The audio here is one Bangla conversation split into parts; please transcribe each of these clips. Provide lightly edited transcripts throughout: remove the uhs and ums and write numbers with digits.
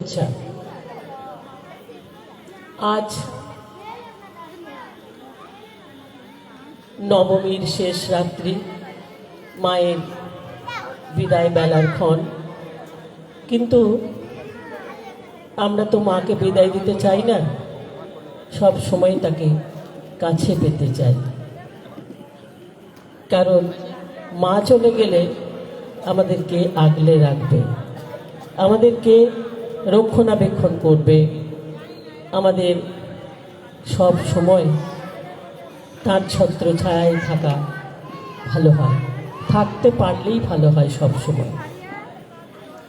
আচ্ছা, আজ নবমীর শেষ রাত্রি, মায়ের বিদায় বেলার ক্ষণ। কিন্তু আমরা তো মাকে বিদায় দিতে চাই না, সব সময় তাকে কাছে পেতে চাই। কারণ মা চলে গেলে আমাদেরকে আগলে রাখবে, আমাদেরকে রক্ষণাবেক্ষণ করবে, আমাদের সব সময় তার ছত্রছায়ায় থাকা ভালো হয়, থাকতে পারলেই ভালো হয় সব সময়।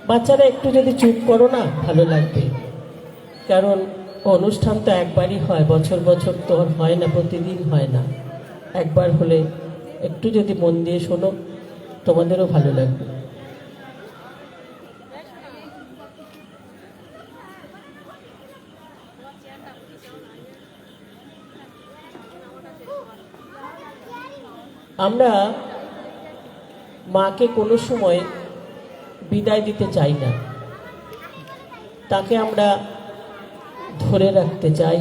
বাচ্চারা একটু যদি চুপ করো না, ভালো লাগবে। কারণ অনুষ্ঠান তো একবারই হয়, বছর বছর তো হয় না, প্রতিদিন হয় না। একবার হলে একটু যদি মন দিয়ে শোনো, তোমাদেরও ভালো লাগবে। আমরা মাকে কোনো সময় বিদায় দিতে চাই না, তাকে আমরা ধরে রাখতে চাই,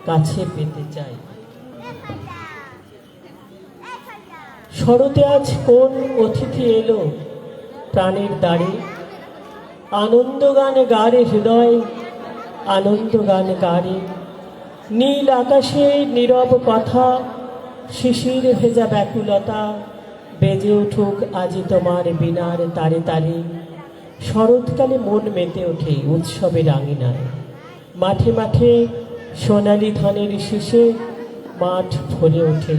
কাছে পেতে চাই। শরতে আজ কোন অতিথি এলো প্রাণের দ্বারে, আনন্দ গান গারে হৃদয়, আনন্দ গান গারে। নীল আকাশে নীরব কথা, শিশির ভেজা ব্যাকুলতা, বেজে উঠুক আজি তোমার বিনার তারে তারে। শরৎকালে মন মেতে ওঠে উৎসবের আঙিনায়, মাঠে মাঠে সোনালি ধানের শীষে মাঠ ভরে ওঠে।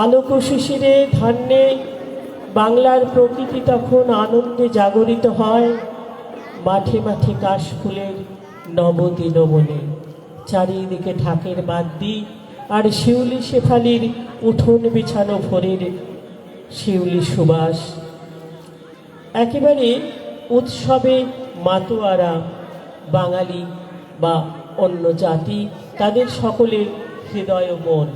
আলোক শিশিরে ধান্যে বাংলার প্রকৃতি তখন আনন্দে জাগরিত হয়। মাঠে মাঠে কাশফুলের নবদিন বনে, চারিদিকে ঢাকের বাদ্যি আর শিউলি শেফালির উঠোন বিছানো ভোরের শিউলি সুবাস। একেবারে উৎসবে মাতোয়ারা বাঙালি বা অন্য জাতি, তাদের সকলের হৃদয় ও মন।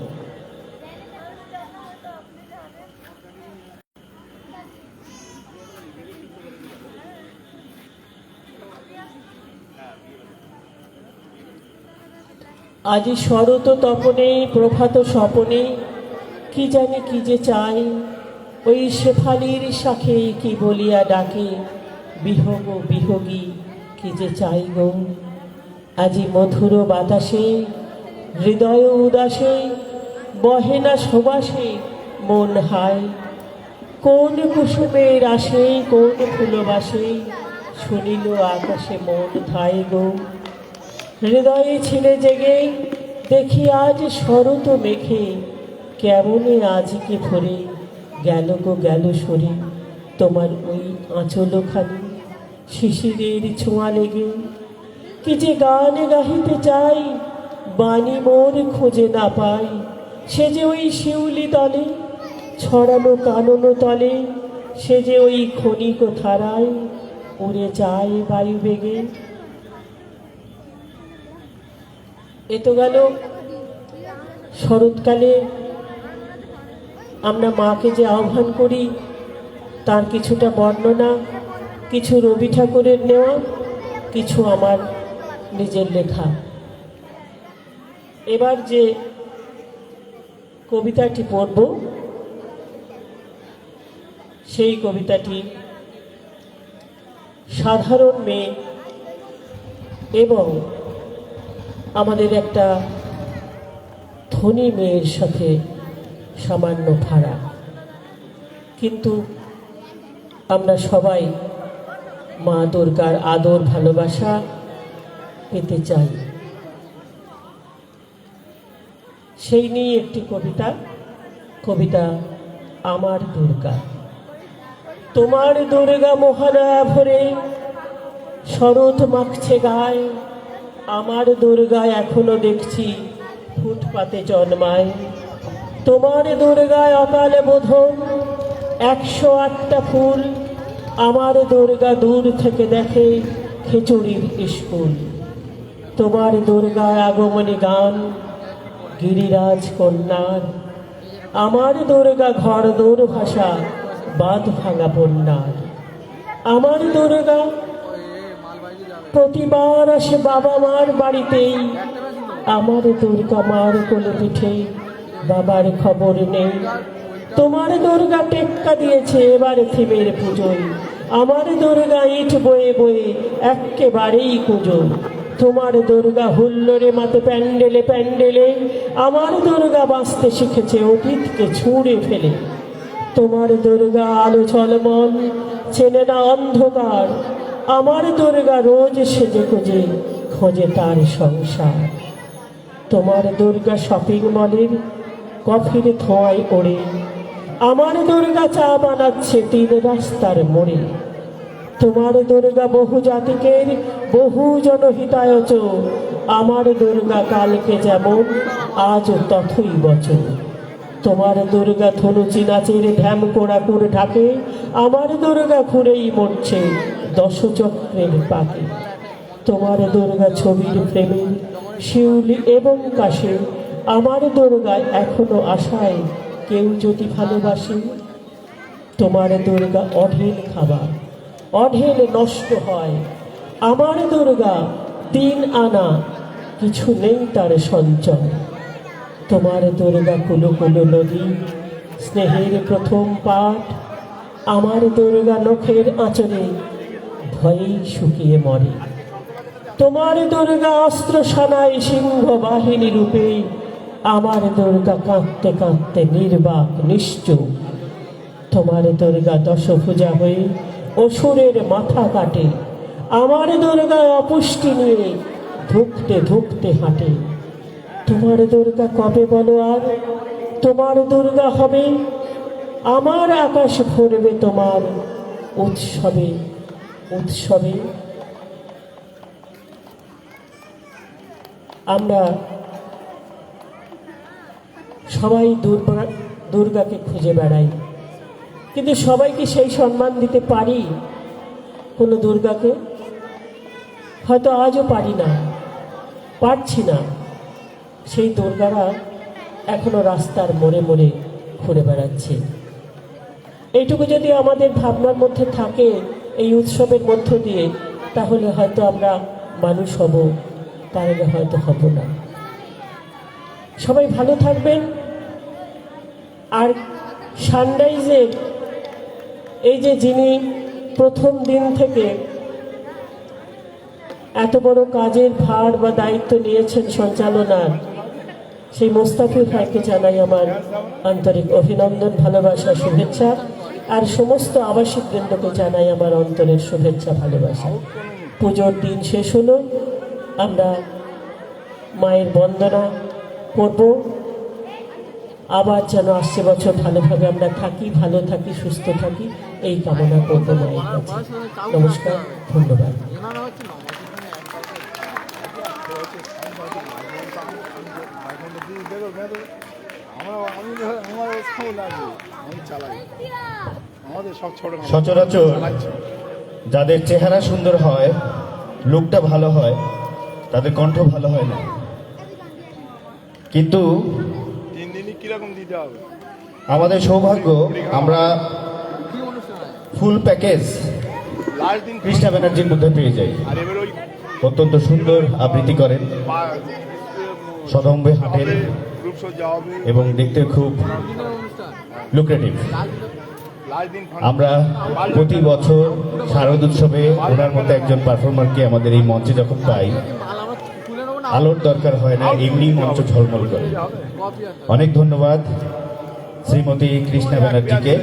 আজি শরত তপনে প্রভাত স্বপনে, কি জানি কি যে চাই, ওই শেফালির শাখে কি বলিয়া ডাকে, বিহগ বিহগী কি যে চাই গো। আজি মধুর বাতাসে হৃদয় উদাসে, বহে না সুবাসে মন হায়। কোন কুসুমের আসে কোন ফুলবাসে, শুনিল আকাশে মন ধায় গো। হৃদয়ে ছিলে জেগে দেখি আজ শরত মেঘে, কেমনে আজকে ভরে গেল গো গেল সরে। তোমার ওই আঁচলখানি শিশিরের ছোঁয়া লেগে, কি যে গান গাহিতে চাই বাণী মোর খুঁজে না পাই। সে যে ওই শিউলি তলে ছড়ানো কানন তলে, সে যে ওই ক্ষণিক ধারায় উড়ে যায় বায়ু বেগে। এ তো গেল শরৎকালে আমরা মাকে যে আহ্বান করি তার কিছুটা বর্ণনা, কিছু রবি ঠাকুরের নেওয়া, কিছু আমার নিজের লেখা। এবার যে কবিতাটি পড়ব, সেই কবিতাটি সাধারণ মেয়ে এবং আমাদের একটা ধনী মেয়ের সাথে সামান্য ফারাক, কিন্তু আমরা সবাই মা দুর্গার আদর ভালোবাসা পেতে চাই। সেই নিয়ে একটি কবিতা আমার দুর্গা। তোমার দুর্গা মহালয়া ভরে শরৎ মাখছে গায়ে, আমার দুর্গা এখনো দেখছি ফুটপাতে জন্মায়। তোমার দুর্গায় অকালে বোধন 108টা ফুল, আমার দুর্গা দূর থেকে দেখে খিচুড়ির স্কুল। তোমার দুর্গায় আগমনী গান গিরিরাজ কন্যার, আমার দুর্গা ঘর দৌড় ভাষা বাঁধ ভাঙা বন্যার। আমার দুর্গা প্রতিবার আসে বাবা মার বাড়িতেই, আমার দুর্গা মার কোলে পিঠে বাবার খবর নেই। তোমার দুর্গা টেক্কা দিয়েছে এবারে থিমের পুজোয়, আমার দুর্গা ইট বয়ে বয়ে এক্কেবারেই কুজো। তোমার দুর্গা হুল্লোড়ে মাতে প্যান্ডেলে প্যান্ডেলে, আমার দুর্গা বাঁচতে শিখেছে অতীতকে ছুঁড়ে ফেলে। তোমার দুর্গা আলো ঝলমল, চেনে না অন্ধকার, আমার দুর্গা রোজ সেজে খুঁজে খোঁজে তার সংসার। তোমার দুর্গা শপিং মলের কফির ধোঁয়ায় ওড়ে, আমার দুর্গা চা বানাচ্ছে 3 রাস্তার মোড়ে। তোমার দুর্গা বহু জাতিকের বহু জনহিতায়চ, আমার দুর্গা কালকে যেমন আজ তথই বচন। তোমার দুর্গা ধনুচি নাচের ঢ্যাম কোড়াকুর ঢাকে, আমার দুর্গা ঘুরেই মরছে 10 চক্রের পাকে। তোমার দুর্গা ছবির প্রেমের শিউলি এবং কাশে, আমার দুর্গা এখনো আশায় কেউ যদি ভালোবাসে। তোমার দুর্গা অঢেল খাবার, অঢেল নষ্ট হয়, আমার দুর্গা 3 আনা কিছু নেই তার সঞ্চয়। তোমার দুর্গা কুলো কুলো নদী, স্নেহের প্রথম পাঠ, আমার দুর্গা নখের আঁচলে ভয়েই শুকিয়ে মরে। তোমার দুর্গা অস্ত্র সানায় সিংহ বাহিনী রূপে, আমার দুর্গা কাঁদতে কাঁদতে নির্বাক নিশ্চুপ। তোমার দুর্গা দশভুজা হয়ে অসুরের মাথা কাটে, আমার দুর্গা অপুষ্টি নিয়ে ধুকতে ধুকতে হাঁটে। তোমার দুর্গা কবে বলো আর তোমার দুর্গা হবে, আমার আকাশ ভরবে তোমার উৎসবে উৎসবে। আমরা সবাই দুর্গাকে খুঁজে বেড়াই, কিন্তু সবাইকে সেই সম্মান দিতে পারি কোনো দুর্গাকে? হয়তো আজও পারি না, পারছি না। সেই দুর্গারা এখনো রাস্তার মোড়ে মোড়ে ঘুরে বেড়াচ্ছে। এইটুকু যদি আমাদের ভাবনার মধ্যে থাকে এই উৎসবের মধ্য দিয়ে, তাহলে হয়তো আমরা মানুষ হব, তাহলে হয়তো হব না। সবাই ভালো থাকবেন। আর সানরাইজের এই যে যিনি প্রথম দিন থেকে এত বড় কাজের ভার বা দায়িত্ব নিয়েছেন সঞ্চালনার, সেই মোস্তাফির ভাইকে জানাই আমার আন্তরিক অভিনন্দন, ভালোবাসা, শুভেচ্ছা। আর সমস্ত আবাসিক বৃন্দকে জানাই আমার অন্তরের শুভেচ্ছা, ভালোবাসা। পুজোর দিন শেষ হলো, আমরা মায়ের বন্দনা করব। আবার যেন আসছে বছর ভালোভাবে আমরা থাকি, ভালো থাকি, সুস্থ থাকি, এই কামনা করবো মায়ের কাছে। নমস্কার, ধন্যবাদ। সচরাচর যাদের চেহারা সুন্দর হয়, লুকটা ভালো হয়, তাদের কণ্ঠ ভালো হয় না। কিন্তু আমাদের সৌভাগ্য, আমরা ফুল প্যাকেজ কৃষ্ণা ব্যানার্জির মধ্যে পেয়ে যাই। অত্যন্ত সুন্দর আবৃত্তি করেন, সদম্বে হাঁটেন এবং দেখতে খুব লুক্রেটিভ। আমরা প্রতি বছর শারদ উৎসবে ওনার মতো একজন পারফর্মারকে আমাদের এই মঞ্চে যখন পাই, আলোর দরকার হয় না, এমনি মঞ্চ ঝলমল করে। অনেক ধন্যবাদ শ্রীমতী কৃষ্ণা ব্যানার্জিকে।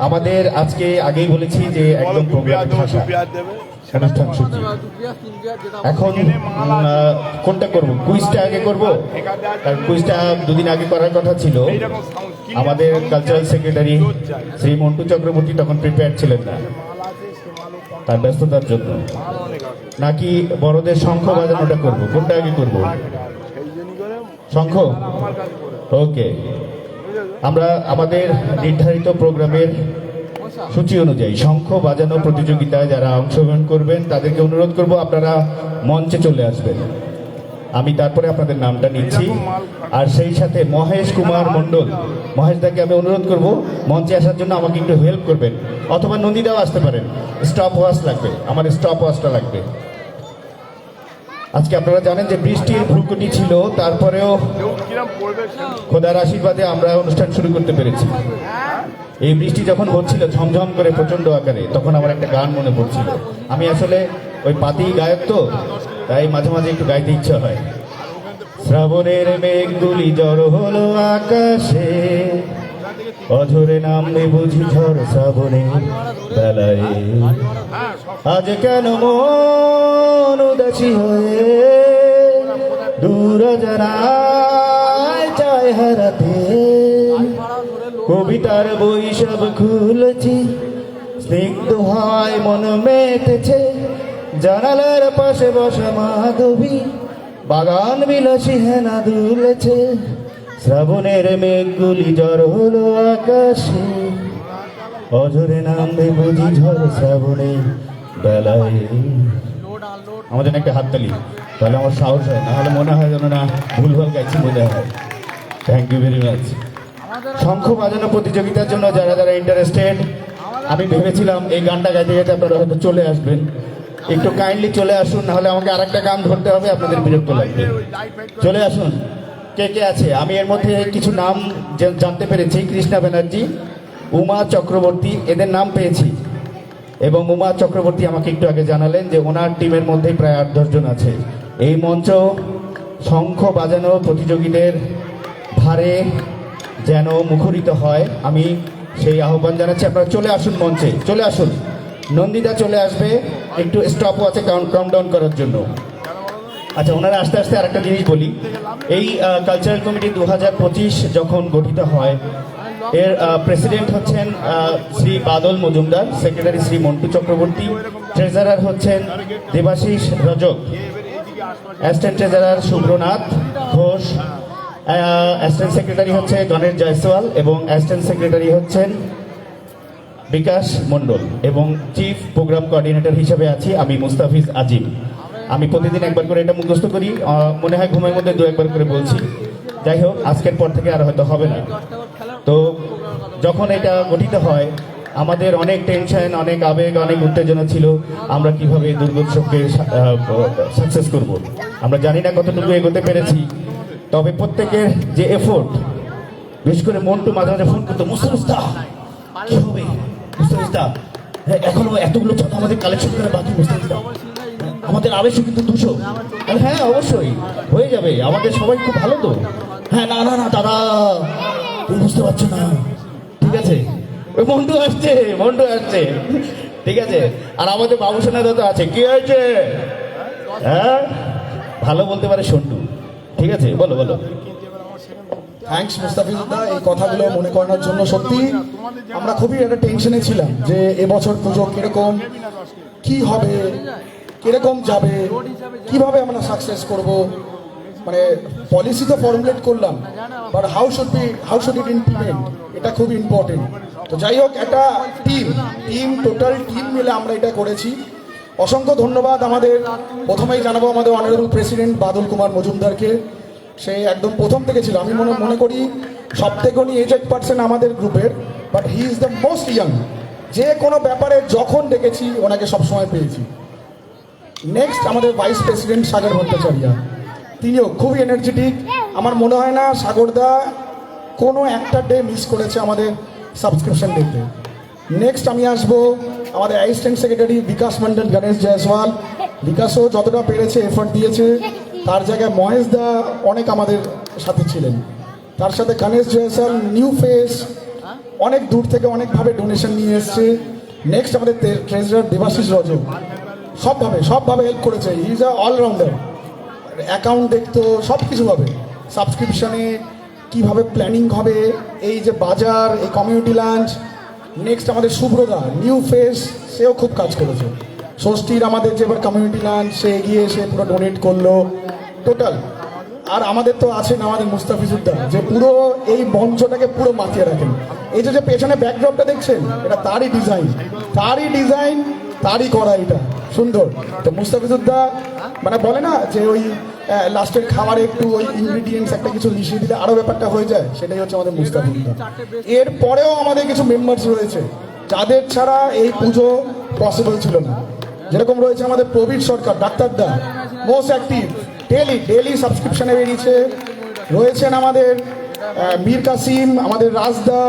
আমাদের আজকে আগেই বলেছি যে একদম প্রোগ্রাম ভাষা অনুষ্ঠান সূচি। এখন কোনটা করব? কুইজটা আগে করব, কারণ কুইজটা 2 দিন আগে করার কথা ছিল। আমাদের কালচারাল সেক্রেটারি শ্রী মন্টু চক্রবর্তী তখন প্রিপেয়ার ছিলেন না তার ব্যস্ততার জন্য। নাকি বড়দের শঙ্খ বাজানোটা করব? কোনটা আগে করব? শঙ্খ? ওকে, আমরা আমাদের নির্ধারিত প্রোগ্রামের সূচি অনুযায়ী শঙ্খ বাজানো প্রতিযোগিতায় যারা অংশগ্রহণ করবেন তাদেরকে অনুরোধ করব আপনারা মঞ্চে চলে আসবেন। আমি তারপরে আপনাদের নামটা নিচ্ছি। আর সেই সাথে মহেশ কুমার মণ্ডল, মহেশদাকে আমি অনুরোধ করব মঞ্চে আসার জন্য আমাকে একটু হেল্প করবেন, অথবা নন্দীদাও আসতে পারেন। স্টপ ওয়াচ লাগবে, আমার স্টপ ওয়াচটা লাগবে। আজকে আপনারা জানেন যে বৃষ্টির ভ্রুকুটি ছিল, তারপরেও খোদার আশীর্বাদে আমরা অনুষ্ঠান শুরু করতে পেরেছি। এই বৃষ্টি যখন হচ্ছিল ঝমঝম করে প্রচন্ড আকারে, তখন আমার একটা গান মনে পড়ছিল। আমি আসলে ওই পাতি গায়ক তো, তাই মাঝে মাঝে একটু গাইতে ইচ্ছা হয়। শ্রাবণের মেঘগুলি জড়ো হলো আকাশে, অঝরে নামবে বুঝি ঝড় শ্রাবণের বেলায়। আজ কেন মন উদাসী হয়ে দূর জানায় চায় হারাতে। কবিতার বই সব খুলেছি, স্নিগ্ধ হয় মন মেতেছে। জানালার পাশে বসা মাধবী, বাগান বিলাসী হেনা দুলেছে। শ্রাবণের মেঘগুলি ঝড় হলো আকাশে, অঝরে নামবে বুঝি ঝড় শ্রাবণের বেলায়। আমার জন্য একটা হাততালি, তাহলে আমার সাহস হয়, নাহলে মনে হয় যেন না ভুলভাল গাইছি মনে হয়। Thank you very much. শঙ্খ বাজানো প্রতিযোগিতার জন্য যারা যারা ইন্টারেস্টেড, আমি ভেবেছিলাম এই গানটা গাইতে গাইতে আপনারা হয়তো চলে আসবেন। একটু কাইন্ডলি চলে আসুন, নাহলে আমাকে আরেকটা গান ধরতে হবে, আপনাদের বিরক্ত লাগবে। চলে আসুন, কে কে আছে? আমি এর মধ্যে কিছু নাম জানতে পেরেছি। কৃষ্ণা ব্যানার্জি, উমা চক্রবর্তী, এদের নাম পেয়েছি। এবং উমা চক্রবর্তী আমাকে একটু আগে জানালেন যে ওনার টিমের মধ্যেই প্রায় 8-10 জন আছে। এই মঞ্চ শঙ্খ বাজানো প্রতিযোগীদের ভারে যেন মুখরিত হয়, আমি সেই আহ্বান জানাচ্ছি। আপনারা চলে আসুন, মঞ্চে চলে আসুন। নন্দিতা চলে আসবে একটু স্টপ ওয়াচে কাউন্টডাউন করার জন্য। আচ্ছা, ওনারা আস্তে আস্তে আরেকটা জিনিস বলি। এই কালচারাল কমিটি 2025 যখন গঠিত হয়, এর প্রেসিডেন্ট হচ্ছেন শ্রী বাদল মজুমদার, সেক্রেটারি শ্রী মন্টু চক্রবর্তী, ট্রেজারার হচ্ছেন Debashis Rajak, assistant treasurer Shubhranath Ghosh, assistant secretary হচ্ছে গণেশ জয়সওয়াল এবং অ্যাসিস্ট্যান্ট সেক্রেটারি হচ্ছেন বিকাশ মণ্ডল, এবং চিফ প্রোগ্রাম কোঅর্ডিনেটর হিসেবে আছি আমি মুস্তাফিজ আজিম। আমি প্রতিদিন একবার করে এটা মুখস্থ করি, মনে হয় ঘুমের মধ্যে 2-1 করে বলছি। যাই হোক, আজকের পর থেকে আর হয়তো হবে না। তো যখন এটা গঠিত হয়, আমাদের অনেক টেনশন, অনেক আবেগ, অনেক উত্তেজনা ছিল। আমরা কিভাবে দুর্গোৎসবকে সাকসেস করব। আমরা জানি না কতটুকু এগোতে পেরেছি, তবে প্রত্যেকের যে এফোর্ট, বিশেষ করে মন্টু মাঝে মাঝে ফোন করতো, মুস্তাফিজদা কি হবে, মুস্তাফিজদা এখনো এতগুলো চাঁদা আমাদের কালেকশন করে বাকি, মুস্তাফিজদা আমাদের আবেশও কিন্তু 200। হ্যাঁ অবশ্যই হয়ে যাবে, আমাদের সবাই খুব ভালো তো। হ্যাঁ না না না দাদা, তুমি বুঝতে পারছো না, ঠিক আছে। ওই মন্টু আসছে, মন্টু আসছে, ঠিক আছে। আর আমাদের বাবুসোনাদা তো আছে, কি হয়েছে? হ্যাঁ ভালো বলতে পারে সন্টু, ঠিক আছে। বলো বলো। থ্যাঙ্কস মুস্তাফিজদা এই কথাগুলো মনে করানোর জন্য। সত্যি আমরা খুবই একটা টেনশনে ছিলাম যে এবছর পুজো কিরকম, কি হবে, কিরকম যাবে, কিভাবে আমরা সাকসেস করব। মানে পলিসি তো ফর্মুলেট করলাম, but how should eat implement, এটা খুব ইম্পর্টেন্ট। তো যাই হোক, একটা টোটাল টিম মিলে আমরা এটা করেছি। অসংখ্য ধন্যবাদ আমাদের, প্রথমেই জানাবো আমাদের অনারেবল প্রেসিডেন্ট বাদল কুমার মজুমদারকে। সে একদম প্রথম থেকে ছিল, আমি মনে করি সব থেকে উনি এজেড পার্সন আমাদের গ্রুপের, but he is the most young. যে কোনো ব্যাপারে যখন ডেকেছি ওনাকে সবসময় পেয়েছি। নেক্সট আমাদের ভাইস প্রেসিডেন্ট সাগর ভট্টাচার্য, তিনিও খুবই এনার্জেটিক। আমার মনে হয় না সাগরদা কোনো একটা ডে মিস করেছে আমাদের সাবস্ক্রিপশন ডেতে। নেক্সট আমি আসবো আমাদের অ্যাসিস্ট্যান্ট সেক্রেটারি বিকাশ মণ্ডল গণেশ জয়সওয়াল। বিকাশও যতটা পেরেছে এফোর্ট দিয়েছে, তার জায়গায় মহেশ দা অনেক আমাদের সাথে ছিলেন। তার সাথে গণেশ জয়সওয়াল নিউ ফেস, অনেক দূর থেকে অনেকভাবে ডোনেশন নিয়ে এসছে। নেক্সট আমাদের ট্রেজারার দেবাশিস রজক, সবভাবে হেল্প করেছে। He is a all-rounder, account দেখতো, সব কিছুভাবে, সাবস্ক্রিপশনে কিভাবে প্ল্যানিং হবে, এই যে বাজার, এই কমিউনিটি লাঞ্চ। নেক্সট আমাদের শুভ্রদা নিউ ফেস, সেও খুব কাজ করেছে। ষষ্ঠীর আমাদের যে এবার কমিউনিটি লাঞ্চ, সে এগিয়ে এসে পুরো ডোনেট করলো টোটাল। আর আমাদের তো আছেন আমাদের মুস্তাফিজুদ্দা, যে পুরো এই মঞ্চটাকে পুরো মাতিয়ে রাখেন। এই যে পেছনে ব্যাকড্রপটা দেখছেন, এটা তারই ডিজাইন, তারই করা, এটা সুন্দর। তো মুস্তাফিজুদ্দা মানে বলে না যে ওই লাস্টের খাবারে একটু ওই ইনগ্রিডিয়েন্টস একটা কিছু মিশিয়ে দিলে আরও ব্যাপারটা হয়ে যায়, সেটাই হচ্ছে আমাদের মুস্তাফিজুদ্দা। এর পরেও আমাদের কিছু মেম্বার্স রয়েছে যাদের ছাড়া এই পুজো পসিবল ছিল না। যেরকম রয়েছে আমাদের প্রবীর সরকার, ডাক্তারদা, মোস্ট অ্যাক্টিভ, ডেলি সাবস্ক্রিপশনে বেরিয়েছে। রয়েছেন আমাদের মীর কাসিম, আমাদের রাজদা,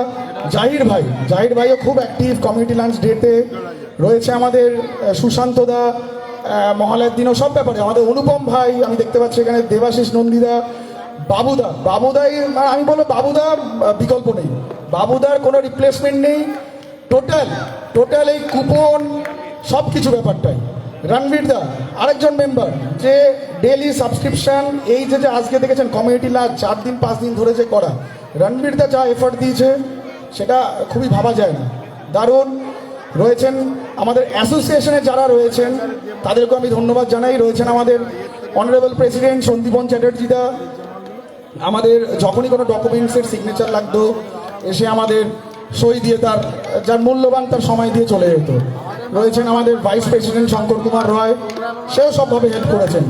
জাহির ভাইও খুব অ্যাক্টিভ কমিউনিটি লাঞ্চ ডেতে। রয়েছে আমাদের সুশান্তদা, মহালয়ার দিনও সব ব্যাপারে আমাদের অনুপম ভাই, আমি দেখতে পাচ্ছি এখানে দেবাশিস নন্দীদা, বাবুদাই, আমি বলবো বাবুদা বিকল্প নেই, বাবুদার কোনো রিপ্লেসমেন্ট নেই। টোটাল এই কুপন সব কিছু ব্যাপারটাই। রণবীর দা আরেকজন মেম্বার, যে ডেলি সাবস্ক্রিপশন, এই যে আজকে দেখেছেন কমিউনিটি লাঞ্চ 4 দিন 5 দিন ধরে যে করা, রণবীর দা যা এফর্ট দিয়েছে সেটা খুবই ভাবা যায় না, দারুণ। রয়েছেন আমাদের অ্যাসোসিয়েশনে যারা রয়েছেন তাদেরকে আমি ধন্যবাদ জানাই। রয়েছেন আমাদের অনারেবল প্রেসিডেন্ট সন্দীপন চ্যাটার্জিদা, আমাদের যখনই কোনো ডকুমেন্টসের সিগনেচার লাগতো এসে আমাদের সই দিয়ে যার মূল্যবান তার সময় দিয়ে চলে যেত। রয়েছেন আমাদের ভাইস প্রেসিডেন্ট শঙ্কর কুমার রয়, সেও সবভাবে হেল্প করেছেন।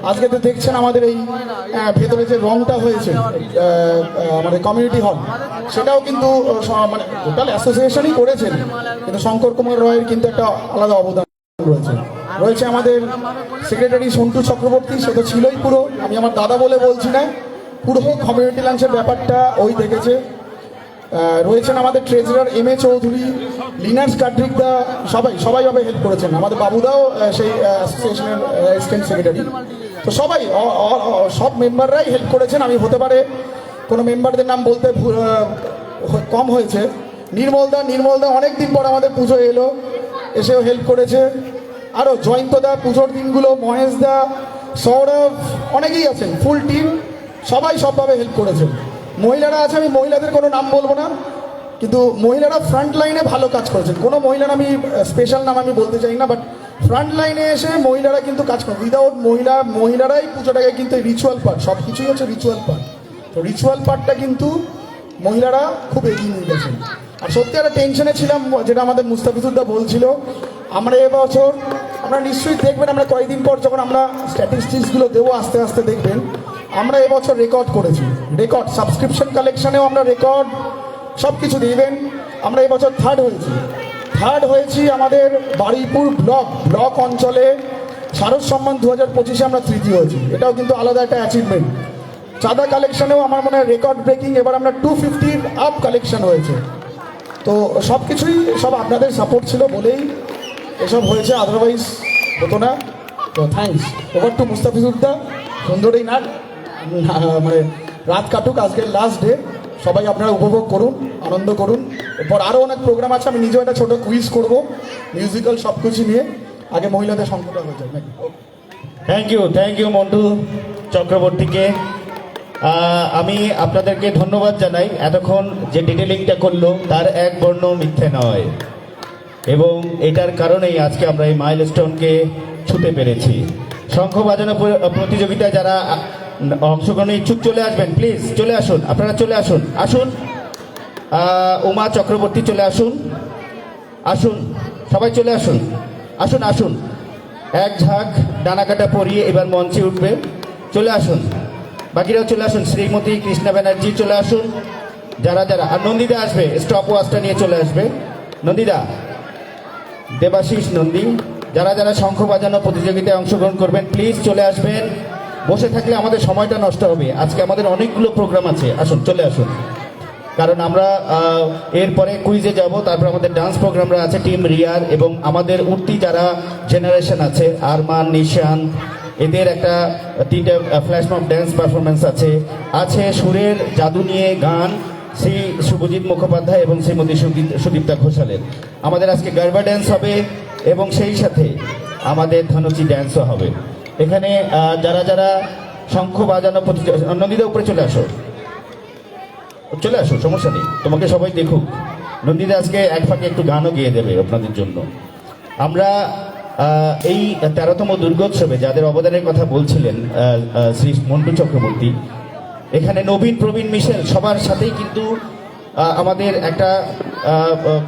আজকে তো দেখছেন আমাদের এই ভেতরে যে রংটা হয়েছে আমাদের কমিউনিটি হল, সেটাও কিন্তু মানে টোটাল অ্যাসোসিয়েশনই করেছেন, কিন্তু শঙ্কর কুমার রয়ের কিন্তু একটা আলাদা অবদান রয়েছে। আমাদের সেক্রেটারি সন্টু চক্রবর্তী, সে তো ছিলই পুরো, আমি আমার দাদা বলে বলছি না, পুরো কমিউনিটি লাঞ্চের ব্যাপারটা ওই দেখেছে। রয়েছেন আমাদের treasurer M A Chowdhury, লিনার্স কাট্রিকদা, সবাইভাবে help করেছেন। আমাদের বাবুদাও সেই অ্যাসোসিয়েশনের অ্যাসিস্ট্যান্ট সেক্রেটারি। তো সব মেম্বাররাই হেল্প করেছেন। আমি হতে পারে কোনো মেম্বারদের নাম বলতে কম হয়েছে। নির্মলদা অনেক দিন পর আমাদের পুজো এলো, এসেও হেল্প করেছে। আরও জয়ন্তদা পুজোর দিনগুলো, মহেশদা, সৌরভ, অনেকেই আছেন, ফুল টিম, সবাই সবভাবে হেল্প করেছেন। মহিলারা আছে, আমি মহিলাদের কোনো নাম বলবো না, কিন্তু মহিলারা ফ্রন্ট লাইনে ভালো কাজ করেছেন। কোনো মহিলার আমি স্পেশাল নাম আমি বলতে চাই না, বাট ফ্রন্ট লাইনে এসে মহিলারা কিন্তু কাজ করেন। উইদাউট মহিলারাই পুজোটাকে কিন্তু রিচুয়াল পার্ট, সব কিছুই হচ্ছে রিচুয়াল পার্ট, তো রিচুয়াল পার্টটা কিন্তু মহিলারা খুব এগিয়ে নিয়ে গেছেন। আর সত্যি একটা টেনশনে ছিলাম, যেটা আমাদের মুস্তাফিজুদ্দা বলছিল, আমরা এবছর, আপনারা নিশ্চয়ই দেখবেন, আমরা কয়েকদিন পর যখন আমরা স্ট্যাটিস্টিক্সগুলো দেবো আস্তে আস্তে দেখবেন, আমরা এবছর রেকর্ড করেছি, সাবস্ক্রিপশন কালেকশনেও আমরা রেকর্ড, সব কিছু দেখবেন। আমরা এবছর থার্ড হয়েছি আমাদের বারুইপুর ব্লক অঞ্চলে। শারদ সম্মান 2025-এ আমরা তৃতীয় হয়েছি, এটাও কিন্তু আলাদা একটা অ্যাচিভমেন্ট। চাঁদা কালেকশনেও আমার মনে হয় রেকর্ড ব্রেকিং, এবার আমরা 250 আপ কালেকশন হয়েছে। তো সব কিছুই আপনাদের সাপোর্ট ছিল বলেই এসব হয়েছে, আদারওয়াইজ হতো না। তো থ্যাংকস, ওভার টু মুস্তাফিজুদ্দা। সুন্দরই না মানে রাত কাটুক, আজকের লাস্ট ডে, সবাই আপনারা উপভোগ করুন, আনন্দ করুন। এরপর আরও অনেক প্রোগ্রাম আছে, আমি নিজেও একটা ছোটো কুইজ করবো, মিউজিক্যাল সব কিছু নিয়ে। আগে মহিলাদের সংখ্যাটা হয়ে যায় নাকি। থ্যাংক ইউ মন্টু চক্রবর্তীকে। আমি আপনাদেরকে ধন্যবাদ জানাই, এতক্ষণ যে ডিটেলিংটা করলো তার এক বর্ণ মিথ্যে নয়, এবং এটার কারণেই আজকে আমরা এই মাইলস্টোনকে ছুঁতে পেরেছি। শঙ্খ বাজানো প্রতিযোগিতায় যারা অংশগ্রহণে ইচ্ছুক চলে আসবেন, প্লিজ চলে আসুন, আপনারা চলে আসুন। উমা চক্রবর্তী চলে আসুন, সবাই চলে আসুন। এক ঝাঁক ডানাকাটা পরিয়ে এবার মঞ্চে উঠবে, চলে আসুন, বাকিরাও চলে আসুন। শ্রীমতী কৃষ্ণা ব্যানার্জি চলে আসুন, যারা আর নন্দিদা আসবে, স্টপ ওয়াচটা নিয়ে চলে আসবে নন্দিদা, দেবাশিস নন্দী, যারা শঙ্খ বাজানো প্রতিযোগিতায় অংশগ্রহণ করবেন প্লিজ চলে আসবেন। বসে থাকলে আমাদের সময়টা নষ্ট হবে, আজকে আমাদের অনেকগুলো প্রোগ্রাম আছে, চলে আসুন। কারণ আমরা এরপরে কুইজে যাব, তারপর আমাদের ডান্স প্রোগ্রামরা আছে টিম রিয়ার, এবং আমাদের উঠতি যারা জেনারেশন আছে, আরমান, নিশান, এদের একটা 3টে ফ্ল্যাশ মব ড্যান্স পারফরমেন্স আছে সুরের জাদু নিয়ে গান শ্রী শুভজিৎ মুখোপাধ্যায় এবং শ্রীমতী সুদীপ্তা ঘোষালের। আমাদের আজকে গারবা ড্যান্স হবে, এবং সেই সাথে আমাদের ধনুচি ড্যান্সও হবে। এখানে যারা শঙ্খ বাজানো নন্দিদা উপরে চলে আসো, সমস্যা নেই, তোমাকে সবাই দেখুক। নন্দিদা আজকে এক ফাঁকে একটু গানও গেয়ে দেবে আপনাদের জন্য। আমরা এই 13তম দুর্গোৎসবে যাদের অবদানের কথা বলছিলেন শ্রী মন্টু চক্রবর্তী, এখানে নবীন প্রবীণ মিশেল সবার সাথেই কিন্তু আমাদের একটা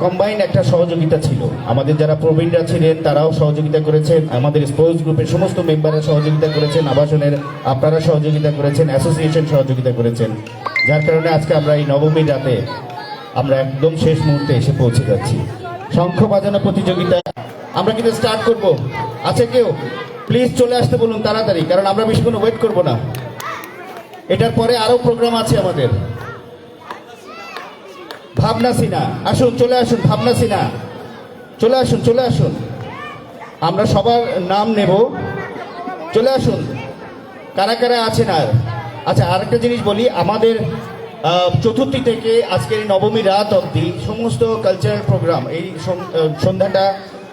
কম্বাইন একটা সহযোগিতা ছিল। আমাদের যারা প্রবীণরা ছিলেন তারাও সহযোগিতা করেছেন, আমাদের স্পোর্টস গ্রুপের সমস্ত মেম্বাররা সহযোগিতা করেছেন, আবাসনের আপনারা সহযোগিতা করেছেন, অ্যাসোসিয়েশন সহযোগিতা করেছেন, যার কারণে আজকে আমরা এই নবমীর রাতে আমরা একদম শেষ মুহূর্তে এসে পৌঁছে যাচ্ছি। শঙ্খ বাজানো প্রতিযোগিতা আমরা কিন্তু স্টার্ট করব। আছে কেউ? প্লিজ চলে আসতে বলুন তাড়াতাড়ি, কারণ আমরা বেশিক্ষণ ওয়েট করব না। এটার পরে আরো প্রোগ্রাম আছে আমাদের। ভাবনা সিনহা আসুন, চলে আসুন। ভাবনা সিনহা চলে আসুন, চলে আসুন। আমরা সবার নাম নেব, চলে আসুন। কারা কারা আছেন? আর আচ্ছা, আরেকটা জিনিস বলি, আমাদের চতুর্থী থেকে আজকের এই নবমী রাত অবধি সমস্ত কালচারাল প্রোগ্রাম, এই সন্ধ্যাটা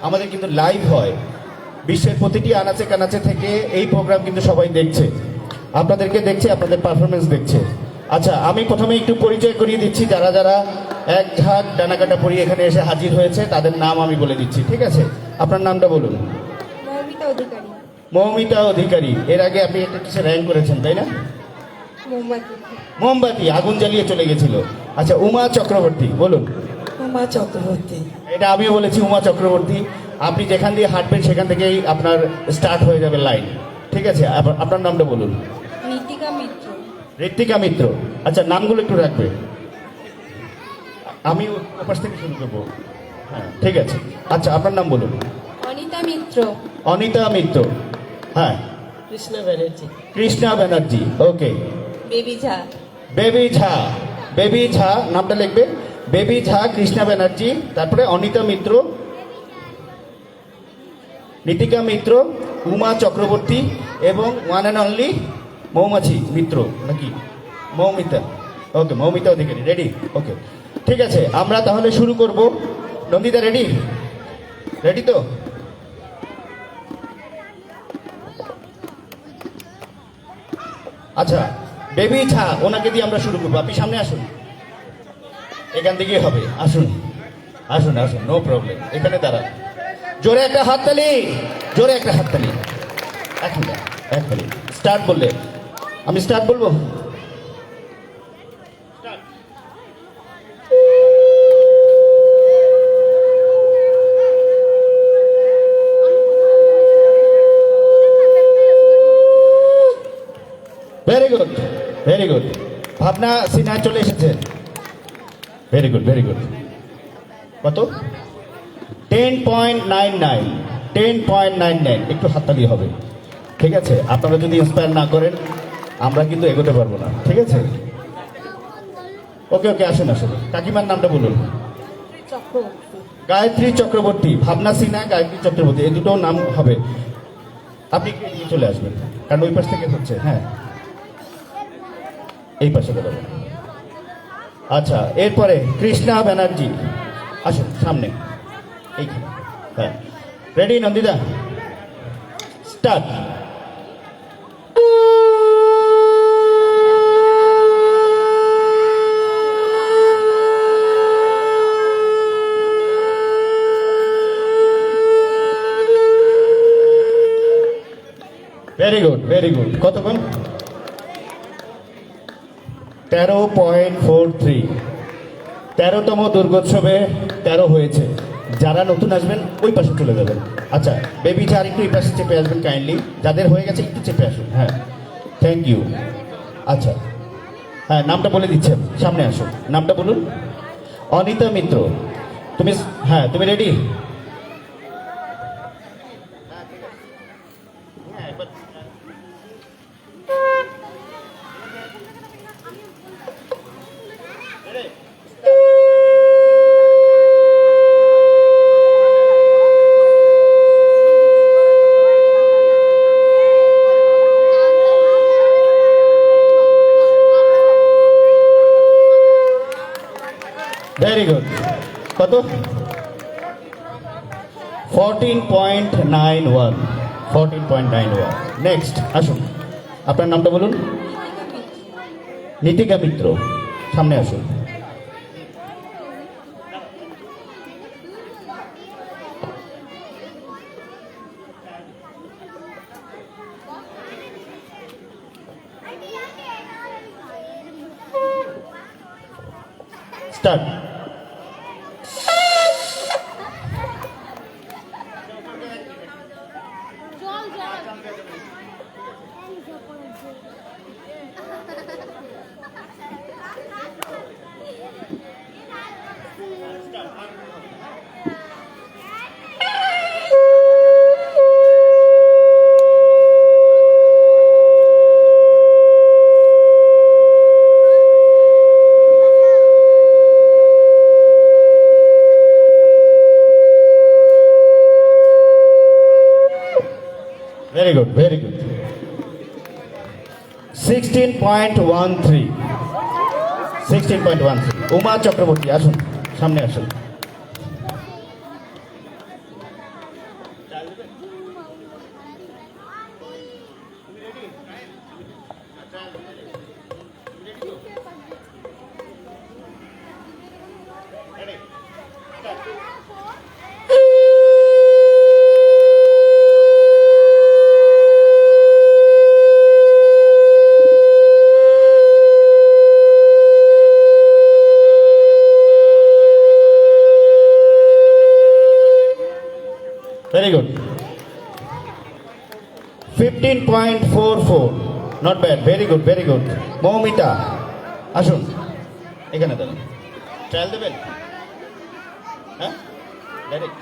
আমাদের কিন্তু লাইভ হয়। বিশ্বের প্রতিটি আনাচে কানাচে থেকে এই প্রোগ্রাম কিন্তু সবাই দেখছে, আপনাদেরকে দেখছে, আপনাদের পারফরমেন্স দেখছে। আচ্ছা, আমি প্রথমে একটু পরিচয় করিয়ে দিচ্ছি। যারা যারা এক ঝাঁক ডানাকাটা পরিয়ে এখানে এসে হাজির হয়েছে তাদের নাম আমি বলে দিচ্ছি, ঠিক আছে? আপনার নামটা বলুন। মৌমিতা অধিকারী। মৌমিতা অধিকারী। এর আগে আপনি একটা কিসে র্যাঙ্ক করেছেন, তাই না? মোমবাতি। মোমবাতি আগুন জ্বালিয়ে চলে গেছিল। আচ্ছা, উমা চক্রবর্তী বলুন। উমা চক্রবর্তী। এটা আমিও বলেছি, উমা চক্রবর্তী। আপনি যেখান দিয়ে হাঁটবেন সেখান থেকেই আপনার স্টার্ট হয়ে যাবে লাইন, ঠিক আছে? আপনার নামটা বলুন। ঋতিকা মিত্র। ঋত্বিকা মিত্র। আচ্ছা, নামগুলো একটু রাখবে, আমি ওপাশ থেকে শুরু করবো। হ্যাঁ, ঠিক আছে। আচ্ছা, আপনার নাম বলুন। অনিতা মিত্র। অনিতা মিত্র। হ্যাঁ, কৃষ্ণা ব্যানার্জি। কৃষ্ণা ব্যানার্জি। ওকে। বেবি ঝা। বেবি ঝা। বেবি ঝা নামটা লিখবে। বেবি ঝা, কৃষ্ণা ব্যানার্জি, তারপরে অনিতা মিত্র, ঋতিকা মিত্র, উমা চক্রবর্তী এবং ওয়ান অ্যান্ড অনলি মৌমাছি মিত্র নাকি মৌমিতা। ওকে, মৌমিতা অধিকারী। রেডি? ওকে, ঠিক আছে। আমরা তাহলে শুরু করব। নন্দিতা রেডি? রেডি তো? আচ্ছা, বেবি ঝা ওনাকে দিয়ে আমরা শুরু করবো। আপনি সামনে আসুন, এখান থেকেই হবে। আসুন আসুন আসুন, নো প্রবলেম। এখানে দাঁড়ান। জোরে একটা হাততালি, জোরে একটা হাততালি। এখন একতালি। স্টার্ট বললে আমি স্টার্ট বলবো। Very good, very good. ভাবনা সিনহা চলে এসেছে। Very good, very good. কত? 10.99। 10.99। একটু হাততালি হবে, ঠিক আছে? আপনারা যদি ইন্সপায়ার না করেন আমরা কিন্তু এগোতে পারবো না, ঠিক আছে? ওকে ওকে, আসুন আসুন। কাকিমার নামটা বলুন। চক্রবর্তী। গায়ত্রী চক্রবর্তী। ভাবনা সিনহা, গায়ত্রী চক্রবর্তী, এই দুটো নাম হবে। আপনি একটু এগিয়ে চলে আসবেন, কারণ ওই পাশ থেকে হচ্ছে। হ্যাঁ, এই পাশে বেরোবেন। আচ্ছা, এরপরে কৃষ্ণা ব্যানার্জি। আসুন সামনে, এইখানে। হ্যাঁ, ready Nandita? Start. Very good, very good. কতক্ষণ? 13.43। 13তম দুর্গোৎসবে 13 হয়েছে। যারা নতুন আসবেন ওই পাশে চলে যাবেন। আচ্ছা, বেবি ঝা একটু এই পাশে চেপে আসবেন কাইন্ডলি। যাদের হয়ে গেছে একটু চেপে আসুন। হ্যাঁ, থ্যাংক ইউ। আচ্ছা, হ্যাঁ, নামটা বলে দিচ্ছেন, সামনে আসুন। নামটা বলুন। অনিতা মিত্র। তুমি? হ্যাঁ, তুমি রেডি? Very good. কত? 14.91। 14.91। নেক্সট আসুন। আপনার নামটা বলুন। নীতিকা মিত্র। সামনে আসুন। Start. Very good, very good. 16.13. 16.13. Uma Chakraborty আসুন, সামনে আসুন। Very good. 15.44. Not bad. Very good, very good. Moumita আসুন, এখানে দাঁড়ান। ট্রায়াল দেবেন? হ্যাঁ, ডাইরেক্ট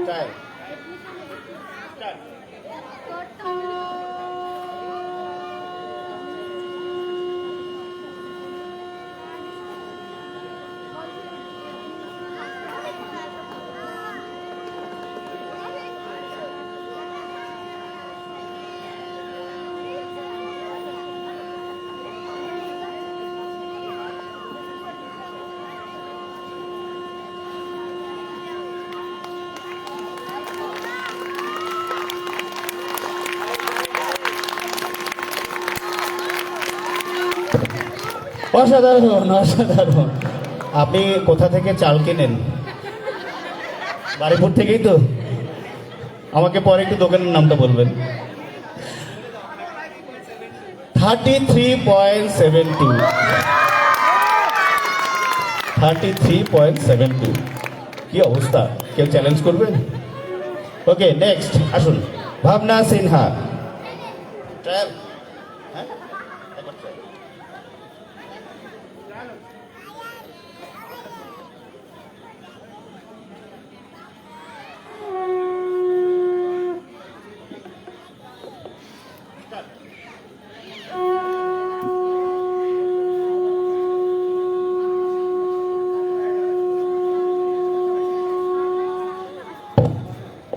ট্রায়াল। অসাধারণ, অসাধারণ। আপনি কোথা থেকে চাল কেনেন? বাড়িপুর থেকেই তো? আমাকে পরে একটু দোকানের নামটা বলবেন। 33.72। 33.72। কি অবস্থা, কেউ চ্যালেঞ্জ করবেন? ওকে, নেক্সট আসুন, ভাবনা সিনহা। ট্রায়াল। হ্যাঁ, একবার ট্রায়াল।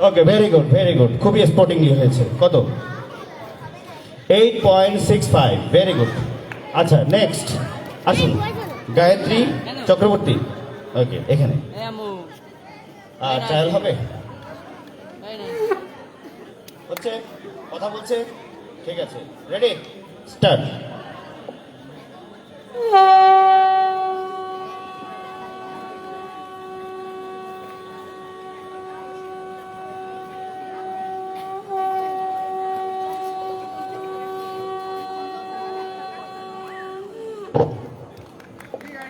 ওকে, ভেরি গুড, ভেরি গুড। খুবই স্পোর্টিংলি হয়েছে। কত? 8.65। Very good. আচ্ছা, নেক্সট আসুন, গায়ত্রী চক্রবর্তী। ওকে, এখানে ট্রায়াল হবে? হচ্ছে, কথা বলছে? ঠিক আছে, রেডি, স্টার্ট।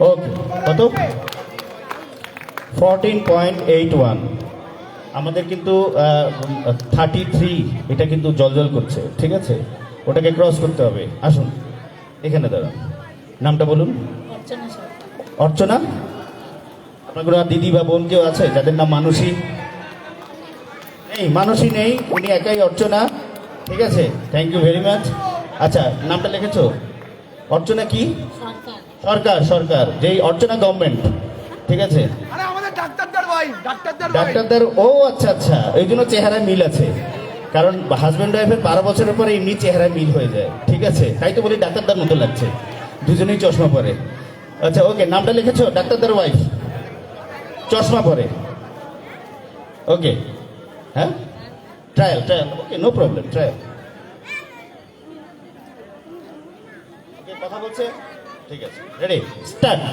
ওকে, কত? 14.81। আমাদের কিন্তু 33, এটা কিন্তু জলজল করছে, ঠিক আছে? ওটাকে ক্রস করতে হবে। আসুন, এখানে দাঁড়ান। নামটা বলুন। অর্চনা। আপনার কোনো দিদি বা বোন কেউ আছে যাদের নাম মানসী? নেই, মানসী নেই, উনি একাই অর্চনা। ঠিক আছে, থ্যাংক ইউ ভেরি মাচ। আচ্ছা, নামটা লিখেছো? অর্চনা কি? সরকার। সরকার, যেই অর্চনা গভর্নমেন্ট। ঠিক আছে, ডাক্তারদার। ও আচ্ছা আচ্ছা, এই জন্য চেহারায় মিল আছে, কারণ হাজব্যান্ড ওয়াইফের 12 বছরের পরে এমনি চেহারায় মিল হয়ে যায়। ঠিক আছে, তাই তো বলি ডাক্তারদার মতো লাগছে, দুজনেই চশমা পরে। আচ্ছা, ওকে, নামটা লিখেছো? ডাক্তারদার ওয়াইফ, চশমা পরে। ওকে, হ্যাঁ, trial. Okay, no problem, trial. Okay, কথা বলছে? ঠিক আছে, ready, start.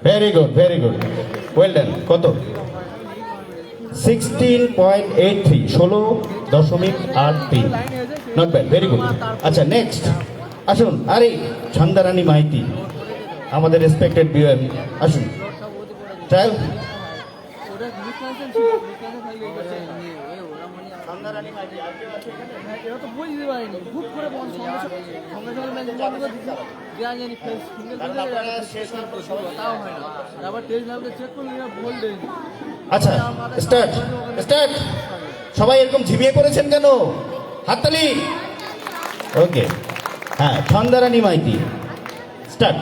Very good very good, well done. কত? 16.83, 16.83, নট ব্যাড, ভেরি গুড। আচ্ছা নেক্সট আসুন, আরে ছন্দারানী মাইতি, আমাদের রেসপেক্টেড ভিউয়ার, আসুন ট্রায়াল। আচ্ছা স্টার্ট স্টার্ট। সবাই এরকম ঝিমিয়ে পড়েছেন কেন? হাততালি। ওকে, হ্যাঁ, Chhandarani Maity, start.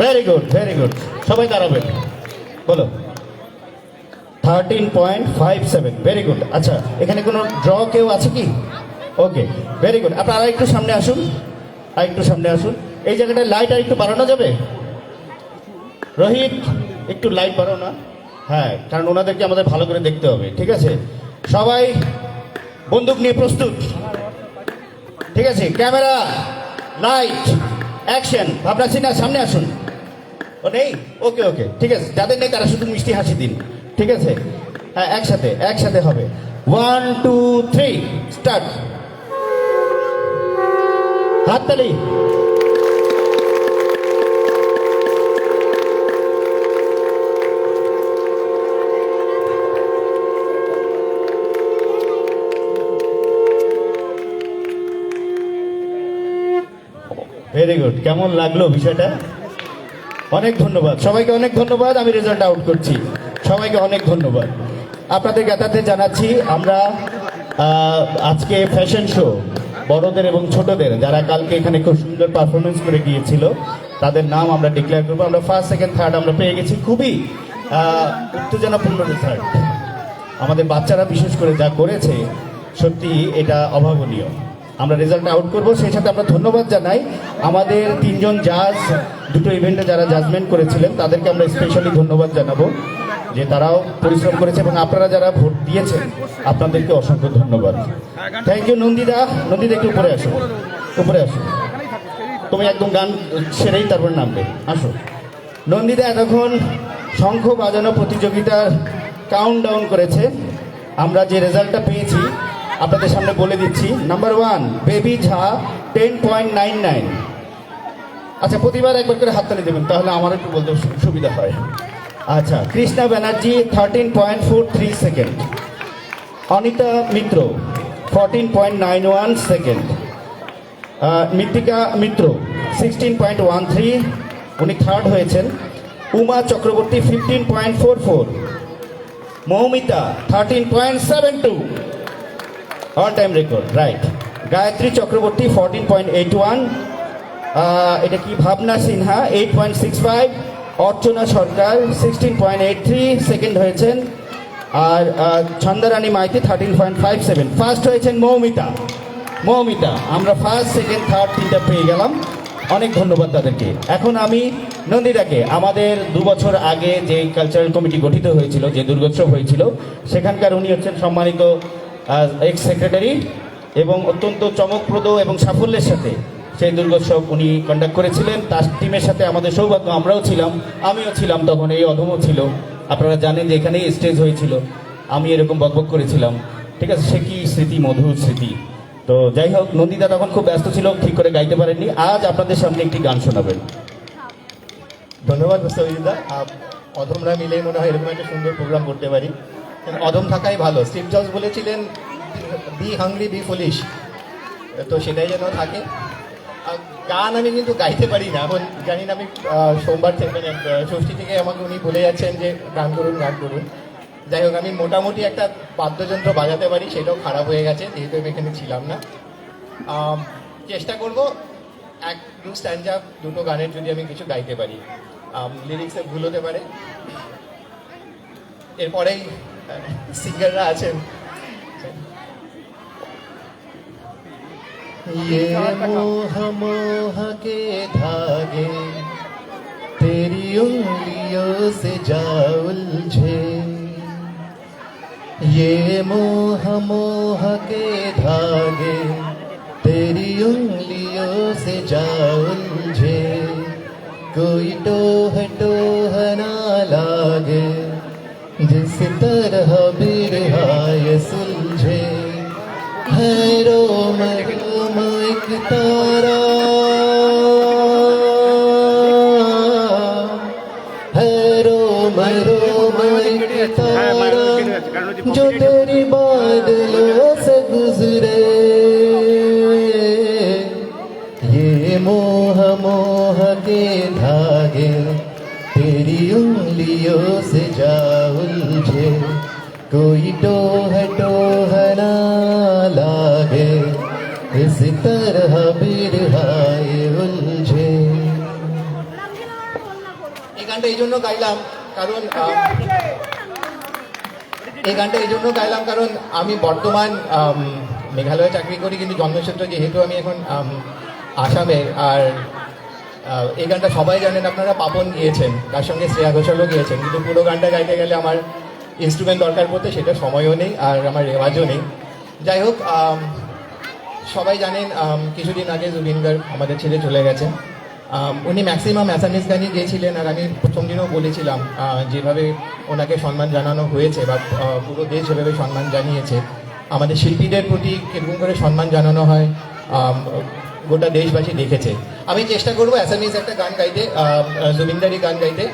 Very good very good, সবাই দাঁড়াবেন, বলো। 13.57, ভেরি গুড। আচ্ছা, এখানে কোনো ড্র কেউ আছে কি? ওকে, ভেরি গুড। আপনারা একটু সামনে আসুন, আর একটু সামনে আসুন। এই জায়গাটায় লাইট আর একটু বাড়ানো যাবে? রোহিত, একটু লাইট বাড়াও না। হ্যাঁ, কারণ ওনাদেরকে আমাদের ভালো করে দেখতে হবে, ঠিক আছে? সবাই বন্দুক নিয়ে প্রস্তুত, ঠিক আছে? Camera, light, action. ভাবনা সিনহা, সামনে আসুন। ও নেই? ওকে ওকে, ঠিক আছে। যাদের নেই তারা শুধু মিষ্টি হাসি দিন, ঠিক আছে? হ্যাঁ, একসাথে একসাথে হবে। 1 2 3 স্টার্ট। হাততালি। Very good. কেমন লাগলো বিষয়টা? অনেক ধন্যবাদ সবাইকে, অনেক ধন্যবাদ। আমি রেজাল্ট আউট করছি, সবাইকে অনেক ধন্যবাদ। আপনাদের জ্ঞাতার্থে জানাচ্ছি, আমরা আজকে ফ্যাশন শো বড়দের এবং ছোটদের যারা কালকে এখানে খুব সুন্দর পারফরমেন্স করে গিয়েছিল তাদের নাম আমরা ডিক্লেয়ার করবো। আমরা ফার্স্ট সেকেন্ড থার্ড আমরা পেয়ে গেছি। খুবই উত্তেজনাপূর্ণ রেজাল্ট। আমাদের বাচ্চারা বিশেষ করে যা করেছে সত্যি এটা অভাবনীয়। আমরা রেজাল্ট আউট করব, সেই সাথে আমরা ধন্যবাদ জানাই আমাদের 3 জন জাজ, দুটো ইভেন্টে যারা জাজমেন্ট করেছিলেন তাদেরকে আমরা স্পেশালি ধন্যবাদ জানাবো যে তারাও পরিশ্রম করেছে, এবং আপনারা যারা ভোট দিয়েছেন আপনাদেরকে অসংখ্য ধন্যবাদ। Thank you. নন্দিদা, নন্দিদা একটু উপরে আসো, উপরে আসো। তুমি একদম গান সেরেই তারপর নামবে, আসো। নন্দিদা এতক্ষণ শঙ্খ বাজানো প্রতিযোগিতার কাউন্ট ডাউন করেছে। আমরা যে রেজাল্টটা পেয়েছি আপনাদের সামনে বলে দিচ্ছি। নাম্বার 1 বেবি ঝা 10.99। আচ্ছা, প্রতিবার একবার করে হাততালি দেবেন, তাহলে আমার একটু বলতে সুবিধা হয়। আচ্ছা, কৃষ্ণা ব্যানার্জি 13.43 সেকেন্ড। অনিতা মিত্র 14.91 সেকেন্ড। মৃত্তিকা মিত্র 16.13, উনি থার্ড হয়েছেন। Uma Chakraborty 15.44। Moumita 13.72, all time record, right. Gayatri Chakraborty 14.81। এটা কি? ভাবনা সিনহা 8.65। অর্চনা সরকার 16.83 সেকেন্ড হয়েছেন। আর ছন্দারানী মাইতি 13.57। ফার্স্ট হয়েছেন মৌমিতা। মৌমিতা, আমরা ফার্স্ট সেকেন্ড থার্ড তিনটা পেয়ে গেলাম, অনেক ধন্যবাদ তাদেরকে। এখন আমি নন্দিতাকে, আমাদের 2 বছর আগে যে কালচারাল কমিটি গঠিত হয়েছিল, যে দুর্গোৎসব হয়েছিল, সেখানকার উনি হচ্ছেন সম্মানিত এক্স সেক্রেটারি, এবং অত্যন্ত চমকপ্রদ এবং সাফল্যের সাথে সেই দুর্গোৎসব উনি কন্ডাক্ট করেছিলেন। তার টিমের সাথে আমাদের সৌভাগ্য, আমরাও ছিলাম, আমিও ছিলাম তখন, এই অধমও ছিল। আপনারা জানেন যে এখানেই স্টেজ হয়েছিল, আমি এরকম বকবক করেছিলাম, ঠিক আছে? সে কি স্মৃতি, মধুর স্মৃতি। তো যাই হোক, নন্দিতা তখন খুব ব্যস্ত ছিল, ঠিক করে গাইতে পারেননি। আজ আপনাদের সামনে একটি গান শোনাবেন। ধন্যবাদ মুস্তাফিজুদ্দা। অধমরা মিলে মনে হয় এরকম একটা সুন্দর প্রোগ্রাম করতে পারি। অধম থাকাই ভালো। স্টিভ জবস বলেছিলেন, বি হাংরি বি ফুলিশ, তো সেটাই যেন থাকে। গান আমি কিন্তু গাইতে পারি না, এখন জানি না। আমি সোমবার থেকে, মানে ষষ্ঠী থেকে আমাকে উনি বলে যাচ্ছেন যে গান করুন গান করুন। যাই হোক, আমি মোটামুটি একটা বাদ্যযন্ত্র বাজাতে পারি, সেটাও খারাপ হয়ে গেছে যেহেতু আমি এখানে ছিলাম না। চেষ্টা করব 1-2 স্ট্যান্ডা, 2টো গানের যদি আমি কিছু গাইতে পারি। লিরিক্সে ভুল হতে পারে। এরপরেই সিঙ্গাররা আছেন। ये मोह मोह के धागे तेरी उंगलियों से जा उलझे, ये मोह मोह के धागे तेरी उंगलियों से जा उलझे, कोई टोह टोह ना लागे जिस तरह बिरहाए सुलझे, है रोम रोम एक तारा, है रोम रोम एक तारा जो तेरी बादलों से गुजरे, ये मोह मोह के धागे तेरी उंगलियों से जा उलझे, कोई टोह टोह ना लागे इस तरह बिरहाए उलझे। এই গানটা এই জন্য গাইলাম কারণ আমি বর্তমান মেঘালয়ে চাকরি করি, কিন্তু জন্মসূত্র যেহেতু আমি এখন আসামের। আর এই গানটা সবাই জানেন, আপনারা পাপন গিয়েছেন, তার সঙ্গে শ্রেয়া ঘোষালও গিয়েছেন, কিন্তু পুরো গানটা গাইতে গেলে আমার ইনস্ট্রুমেন্ট দরকার পড়তে, সেটা সময়ও নেই আর আমার রেওয়াজও নেই। যাই হোক, সবাই জানেন কিছুদিন আগে জুবিন গার্গ আমাদের ছেড়ে চলে গেছেন। উনি ম্যাক্সিমাম অ্যাসামিস গানই গিয়েছিলেন, আর আমি প্রথম দিনও বলেছিলাম যেভাবে ওনাকে সম্মান জানানো হয়েছে বা পুরো দেশ যেভাবে সম্মান জানিয়েছে, আমাদের শিল্পীদের প্রতি কীরকম করে সম্মান জানানো হয় গোটা দেশবাসী দেখেছে। আমি চেষ্টা করবো অ্যাসামিস একটা গান গাইতে, জুবিনদারি গান গাইতে।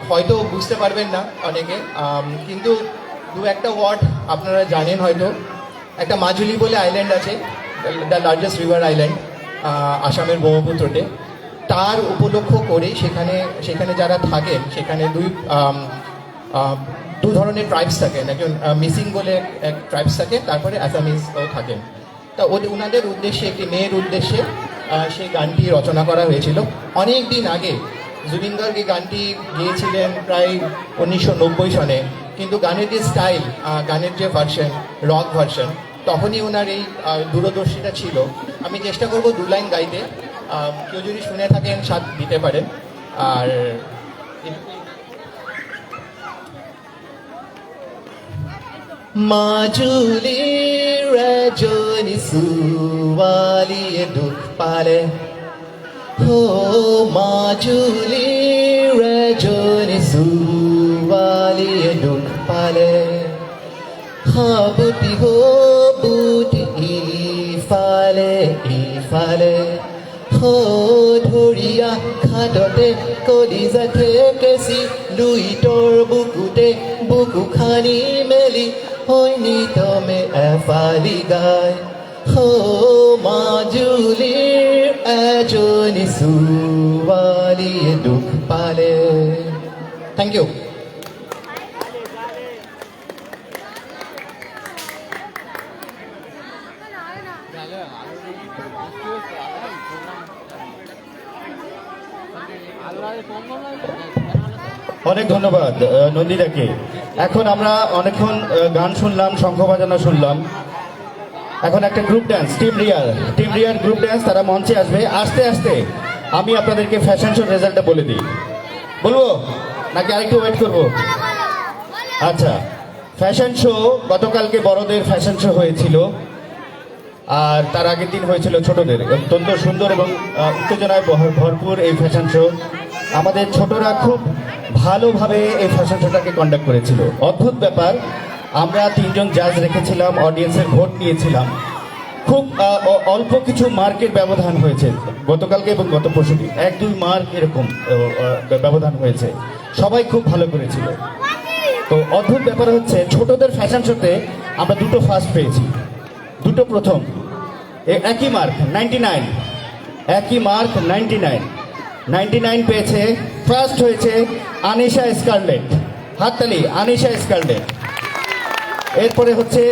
হয়তো বুঝতে পারবেন না অনেকে, কিন্তু দু একটা ওয়ার্ড আপনারা জানেন হয়তো। একটা মাজুলি বলে আইল্যান্ড আছে, দ্য লার্জেস্ট রিভার আইল্যান্ড আসামের ব্রহ্মপুত্রতে, তার উপলক্ষ করে সেখানে যারা থাকেন, সেখানে দু ধরনের ট্রাইবস থাকেন। একজন মিসিং বলে এক ট্রাইবস থাকে, তারপরে অ্যাসামিসও থাকেন। তা ওনাদের উদ্দেশ্যে, একটি মেয়ের উদ্দেশ্যে সেই গানটি রচনা করা হয়েছিল অনেক দিন আগে। জুবিন গার্গ এই গানটি গেয়েছিলেন প্রায় 1990 সনে, কিন্তু গানের যে স্টাইল, গানের যে ভার্সন, রক ভার্সন, তখনই ওনার এই দূরদর্শিতা ছিল। আমি চেষ্টা করব 2 লাইন গাইতে, কেউ যদি শুনে থাকেন সাথ দিতে পারেন। আর মাজুলি রজনী সুবালিয়ে দুঃখ পালে, हो মাজুলি রজনী সুবালিয়ে দুঃখ পালে, বুটি হো বুটি ইফালে ইফালে, ধৰিয়া খাটতে কলিজা ঠেকেচি, লুইতৰ বুকুতে বুকু খানি মেলি, নিতমে এফালি গায়, মাজুলীৰ এজনী ছোৱালীয়ে দুখ পালে। Thank you. অনেক ধন্যবাদ নন্দিতাকে। এখন আমরা অনেকক্ষণ গান শুনলাম, শঙ্খ বাজানো শুনলাম। এখন একটা গ্রুপ ড্যান্স, টিম রিয়ার গ্রুপ ড্যান্স, তারা মঞ্চে আসবে। আস্তে আস্তে আমি আপনাদেরকে ফ্যাশন শোর রেজাল্টটা বলে দিই। বলবো নাকি আরেকটু ওয়েট করবো? আচ্ছা, ফ্যাশন শো গতকালকে বড়দের ফ্যাশন শো হয়েছিল, আর তার আগের দিন হয়েছিল ছোটদের। অত্যন্ত সুন্দর এবং উত্তেজনায় ভরপুর এই ফ্যাশন শো। আমাদের ছোটরা খুব ভালোভাবে এই ফ্যাশন শোটাকে কন্ডাক্ট করেছিল। অদ্ভুত ব্যাপার, আমরা 3 জন জাজ রেখেছিলাম, অডিয়েন্সের ভোট নিয়েছিলাম। খুব অল্প কিছু মার্কের ব্যবধান হয়েছে গতকালকে এবং গত পরশুদিন, 1-2 মার্ক এরকম ব্যবধান হয়েছে। সবাই খুব ভালো করেছিল। তো অদ্ভুত ব্যাপার হচ্ছে, ছোটদের ফ্যাশন শোতে আমরা 2টো ফার্স্ট পেয়েছি, 2টো প্রথম। একই মার্ক 99, একই মার্ক 99 পেয়েছে। ফার্স্ট হয়েছে আনিশা স্কারলেট, হাততালি আনিশা স্কারলেট। এরপরে হচ্ছে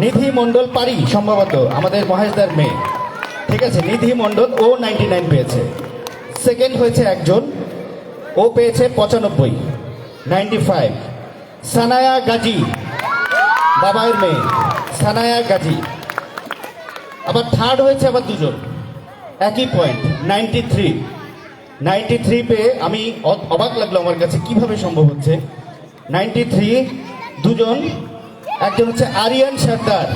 নিধি মণ্ডল পারি, সম্ভবত আমাদের মহেশদার মেয়ে, ঠিক আছে। নিধি মণ্ডল, ও 99 পেয়েছে। সেকেন্ড হয়েছে একজন, ও পেয়েছে 95। সানায়া গাজী, বাবাইয়ের মেয়ে সানায়া গাজী, আবার থার্ড হয়েছে আবার দুজন, একই পয়েন্ট 93। 93 পেয়ে আমি অবাক লাগলো আমার কাছে, কিভাবে সম্ভব হচ্ছে। 93 দুজন, একজন হচ্ছে আরিয়ান সর্দার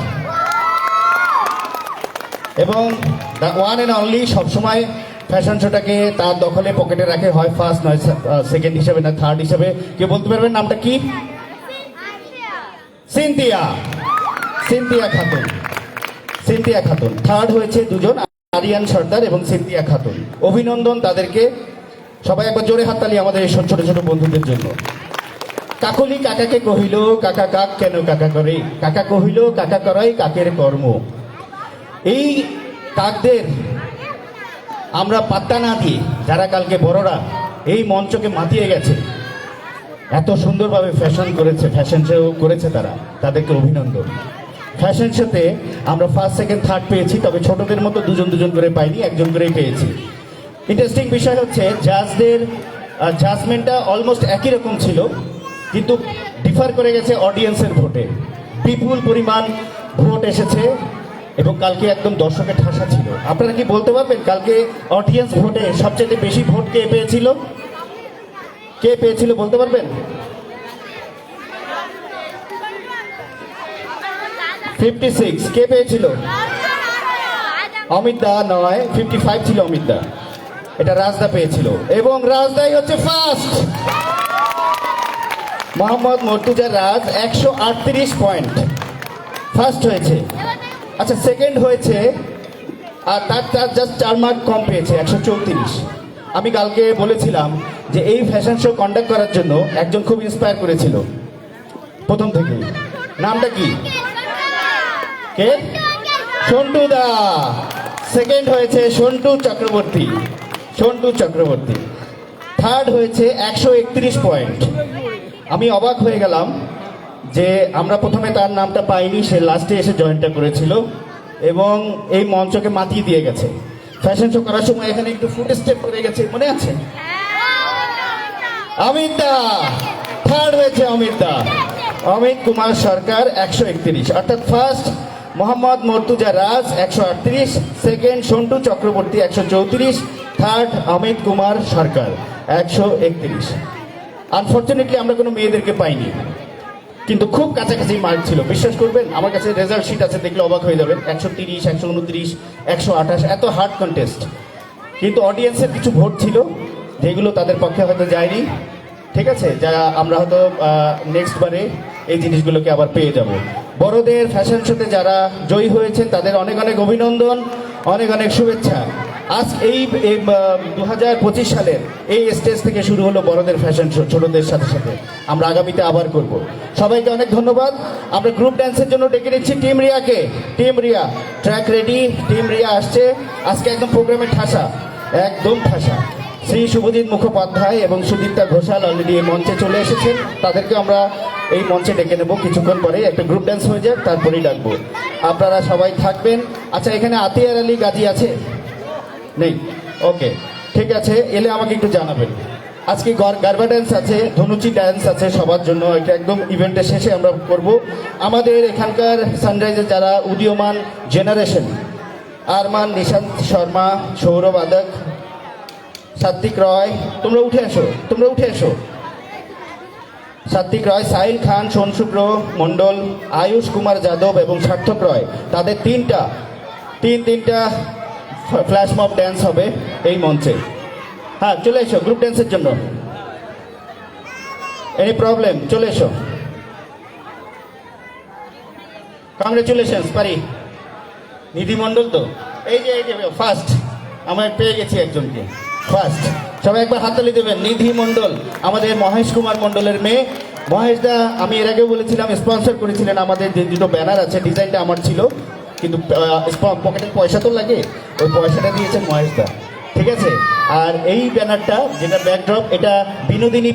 এবং দ্য ওয়ান অ্যান্ড অনলি, সবসময় ফ্যাশন শোটাকে তার দখলে পকেটে রাখে, হয় ফার্স্ট নয় সেকেন্ড হিসাবে না থার্ড হিসাবে। কে বলতে পারবেন নামটা কি? Cynthia, Cynthia Khatun. Cynthia Khatun third হয়েছে দুজন, আরিয়ান সর্দার এবং সিনথিয়া খাতুন। অভিনন্দন তাদেরকে। সবাই একবার জোরে হাততালি আমাদের এই ছোট ছোট বন্ধুদের জন্য। কাকলি কাকাকে কহিল কাকা কাক কেন কাকা করে, কাকা কহিল কাকা করাই কাকের কর্ম। এই কাকদের আমরা পাত্তা না দিয়ে যারা কালকে বড়রা এই মঞ্চকে মাতিয়ে গেছে, এত সুন্দরভাবে ফ্যাশন করেছে, ফ্যাশন শো করেছে তারা, তাদেরকে অভিনন্দন। ফ্যাশন শোতে আমরা ফার্স্ট সেকেন্ড থার্ড পেয়েছি, তবে ছোটদের মতো দুজন দুজন করে পাইনি, একজন করেই পেয়েছি। ইন্টারেস্টিং বিষয় হচ্ছে জাজদের জাজমেন্টটা অলমোস্ট একই রকম ছিল, কিন্তু ডিফার করে গেছে অডিয়েন্সের ভোটে। বিপুল পরিমাণ ভোট এসেছে এবং কালকে একদম দর্শকের ঠাসা ছিল। আপনারা কি বলতে পারবেন কালকে অডিয়েন্স ভোটে সবচেয়ে বেশি ভোট কে পেয়েছিল? কে পেয়েছিল বলতে পারবেন? 56। কে পেয়েছিল? অমিত দা নয়, 55 ছিল অমিত দা, এটা রাজদা পেয়েছিল এবং রাজদাই হচ্ছে ফার্স্ট। মোহাম্মদ মর্তুজা রাজ 138 পয়েন্ট ফার্স্ট হয়েছে। আচ্ছা সেকেন্ড হয়েছে, আর তার জাস্ট 4 মার্ক কম পেয়েছে, 134। আমি কালকে বলেছিলাম যে এই ফ্যাশন শো কন্ডাক্ট করার জন্য একজন খুব ইন্সপায়ার করেছিল প্রথম থেকে। নামটা কি? কে? সন্টু দা। সেকেন্ড হয়েছে সন্টু চক্রবর্তী, সন্টু চক্রবর্তী। থার্ড হয়েছে 131 পয়েন্ট। আমি অবাক হয়ে গেলাম যে আমরা প্রথমে তার নামটা পাইনি, সে লাস্টে এসে জয়েনটা করেছিল এবং এই মঞ্চকে মাতিয়ে দিয়ে গেছে। ফ্যাশন শো করার সময় এখানে একটু ফুট স্টেপ করে গেছে, মনে আছে? অমিত দা থার্ড হয়েছে, অমিত দা, অমিত কুমার সরকার 131। অর্থাৎ ফার্স্ট মোহাম্মদ মর্তুজা রাজ 138, সেকেন্ড সন্টু চক্রবর্তী 134, থার্ড অমিত কুমার সরকার 131। আনফর্চুনেটলি আমরা কোনো মেয়েদেরকে পাইনি, কিন্তু খুব কাছাকাছি মার্ক ছিল। বিশ্বাস করবেন, আমার কাছে রেজাল্ট শিট আছে, দেখলে অবাক হয়ে যাবেন। 130, 129, 128, এত হার্ড কন্টেস্ট। কিন্তু অডিয়েন্সের কিছু ভোট ছিল যেগুলো তাদের পক্ষে হয়তো যায়নি। ঠিক আছে, যা আমরা হয়তো নেক্সট বারে এই জিনিসগুলোকে আবার পেয়ে যাব। বড়দের ফ্যাশন শোতে যারা জয়ী হয়েছেন তাদের অনেক অনেক অভিনন্দন, অনেক অনেক শুভেচ্ছা। আজ এই 2025 সালের এই স্টেজ থেকে শুরু হলো বড়দের ফ্যাশন শো, ছোটদের সাথে সাথে আমরা আগামীতে আবার করব। সবাইকে অনেক ধন্যবাদ। আমরা গ্রুপ ড্যান্সের জন্য ডেকে নিচ্ছি টিম রিয়াকে। Team Riya track ready, team Riya আসছে আজকে, একদম প্রোগ্রামের ঠাসা, একদম ঠাসা। শ্রী শুভজিৎ মুখোপাধ্যায় এবং সুদীপ্তা ঘোষাল অলরেডি এই মঞ্চে চলে এসেছেন, তাদেরকে আমরা এই মঞ্চে ডেকে নেব কিছুক্ষণ পরে। একটা গ্রুপ ড্যান্স হয়ে যাক, তারপরেই ডাকবো। আপনারা সবাই থাকবেন। আচ্ছা, এখানে আতিয়ার আলী গাজী আছে? নেই, ওকে, ঠিক আছে, এলে আমাকে একটু জানাবেন। আজকে গারবা ড্যান্স আছে, ধনুচি ড্যান্স আছে সবার জন্য, এটা একদম ইভেন্টের শেষে আমরা করব। আমাদের এখানকার সানরাইজের যারা উদীয়মান জেনারেশন, আরমান, নিশান্ত শর্মা, সৌরভ আদক, সাত্বিক রয়, তোমরা উঠে এসো, তোমরা উঠে এসো। সাত্বিক রয়, সাহিল খান, সোনশুভ্র মণ্ডল, আয়ুষ কুমার যাদব এবং সার্থক রয়, তাদের তিনটা ফ্ল্যাশ মব ড্যান্স হবে এই মঞ্চে। হ্যাঁ, চলে এসো গ্রুপ ড্যান্সের জন্য। Any problem? চলে এসো। কংগ্রেচুলেশনস পারি। নিধি মণ্ডল তো এই যে ফার্স্ট, আমরা পেয়ে গেছি একজনকে ফার্স্ট। সবাই একবার হাততালি দেবেন। নিধি মণ্ডল আমাদের মহেশ কুমার মণ্ডলের মেয়ে। মহেশ দা, আমি এর আগেও বলেছিলাম, স্পন্সর করেছিলেন আমাদের যে দুটো ব্যানার আছে, ডিজাইনটা আমার ছিল, কিন্তু পকেটের পয়সা তো লাগে, ওই পয়সাটা দিয়েছেন মহেশ দা। ঠিক আছে, আর এই ব্যানারটা যেটা ব্যাকড্রপ, এটা বিনোদিনী